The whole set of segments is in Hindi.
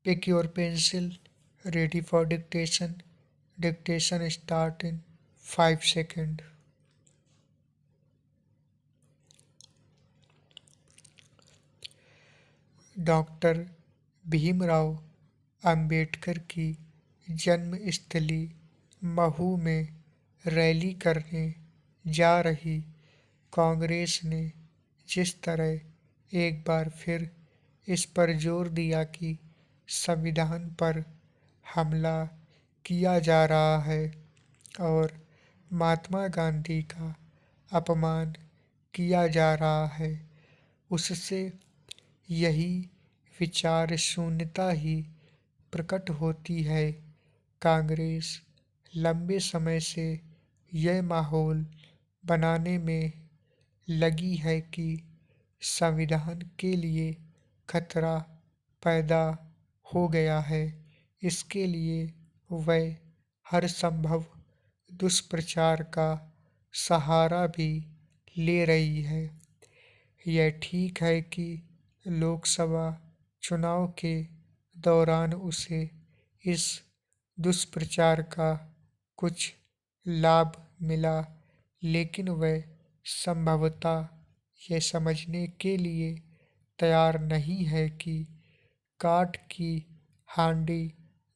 Pick your pencil, ready for dictation. Dictation start in 5 seconds. Doctor Bhimrao Ambedkar की जन्मस्थली महू में रैली करने जा रही कांग्रेस ने जिस तरह एक बार फिर इस पर जोर दिया कि संविधान पर हमला किया जा रहा है और महात्मा गांधी का अपमान किया जा रहा है, उससे यही विचार शून्यता ही प्रकट होती है। कांग्रेस लंबे समय से यह माहौल बनाने में लगी है कि संविधान के लिए खतरा पैदा हो गया है। इसके लिए वह हर संभव दुष्प्रचार का सहारा भी ले रही है। यह ठीक है कि लोकसभा चुनाव के दौरान उसे इस दुष्प्रचार का कुछ लाभ मिला, लेकिन वह संभवतः यह समझने के लिए तैयार नहीं है कि काठ की हांडी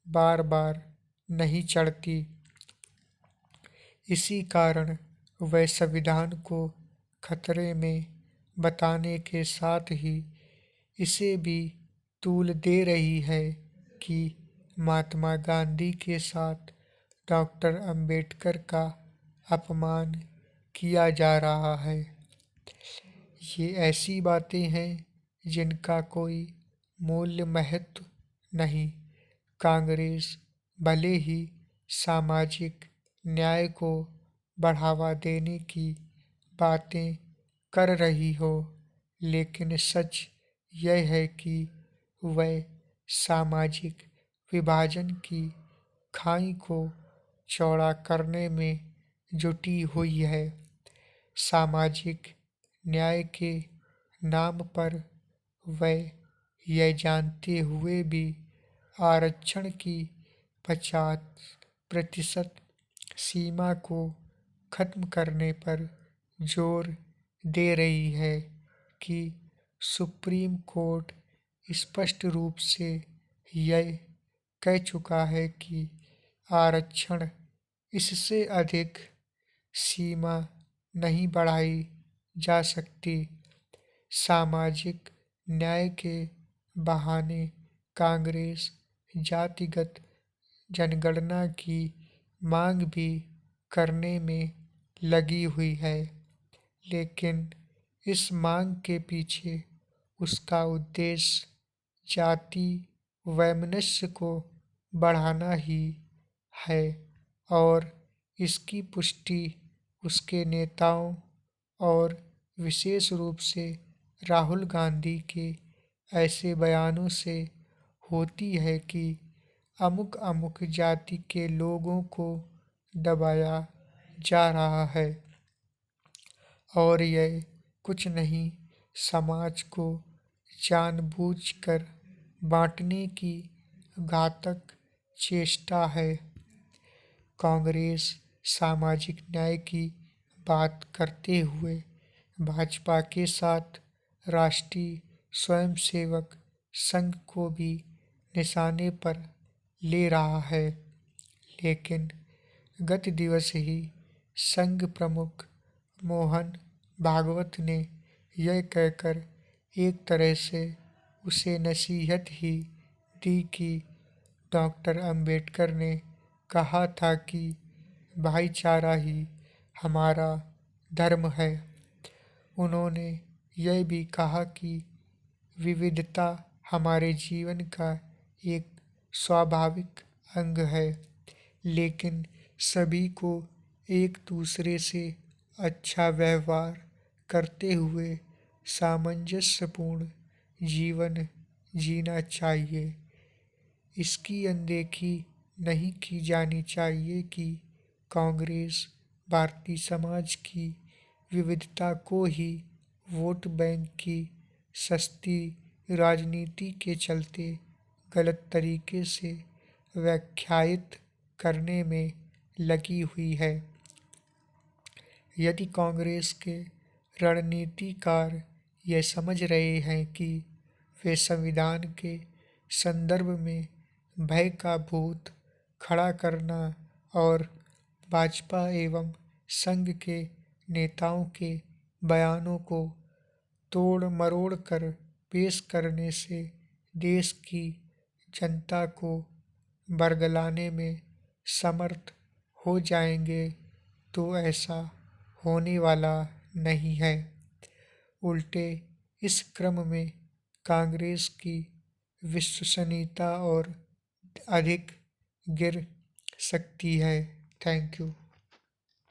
बार बार नहीं चढ़ती। इसी कारण वह संविधान को खतरे में बताने के साथ ही इसे भी तूल दे रही है कि महात्मा गांधी के साथ डॉक्टर अंबेडकर का अपमान किया जा रहा है। ये ऐसी बातें हैं जिनका कोई मूल्य महत्व नहीं। कांग्रेस भले ही सामाजिक न्याय को बढ़ावा देने की बातें कर रही हो, लेकिन सच यह है कि वह सामाजिक विभाजन की खाई को चौड़ा करने में जुटी हुई है। सामाजिक न्याय के नाम पर वह यह जानते हुए भी आरक्षण की 50% सीमा को खत्म करने पर जोर दे रही है कि सुप्रीम कोर्ट स्पष्ट रूप से यह कह चुका है कि आरक्षण इससे अधिक सीमा नहीं बढ़ाई जा सकती। सामाजिक न्याय के बहाने कांग्रेस जातिगत जनगणना की मांग भी करने में लगी हुई है, लेकिन इस मांग के पीछे उसका उद्देश्य जाति वैमनस्य को बढ़ाना ही है और इसकी पुष्टि उसके नेताओं और विशेष रूप से राहुल गांधी के ऐसे बयानों से होती है कि अमुक अमुक जाति के लोगों को दबाया जा रहा है और यह कुछ नहीं, समाज को जानबूझकर बांटने की घातक चेष्टा है। कांग्रेस सामाजिक न्याय की बात करते हुए भाजपा के साथ राष्ट्रीय स्वयंसेवक संघ को भी निशाने पर ले रहा है, लेकिन गत दिवस ही संघ प्रमुख मोहन भागवत ने यह कहकर एक तरह से उसे नसीहत ही दी कि डॉक्टर अंबेडकर ने कहा था कि भाईचारा ही हमारा धर्म है। उन्होंने यह भी कहा कि विविधता हमारे जीवन का एक स्वाभाविक अंग है, लेकिन सभी को एक दूसरे से अच्छा व्यवहार करते हुए सामंजस्यपूर्ण जीवन जीना चाहिए। इसकी अनदेखी नहीं की जानी चाहिए कि कांग्रेस भारतीय समाज की विविधता को ही वोट बैंक की सस्ती राजनीति के चलते गलत तरीके से व्याख्यायित करने में लगी हुई है। यदि कांग्रेस के रणनीतिकार यह समझ रहे हैं कि वे संविधान के संदर्भ में भय का भूत खड़ा करना और भाजपा एवं संघ के नेताओं के बयानों को तोड़ मरोड़ कर पेश करने से देश की जनता को बरगलाने में समर्थ हो जाएंगे, तो ऐसा होने वाला नहीं है। उल्टे इस क्रम में कांग्रेस की विश्वसनीयता और अधिक गिर सकती है। Thank you.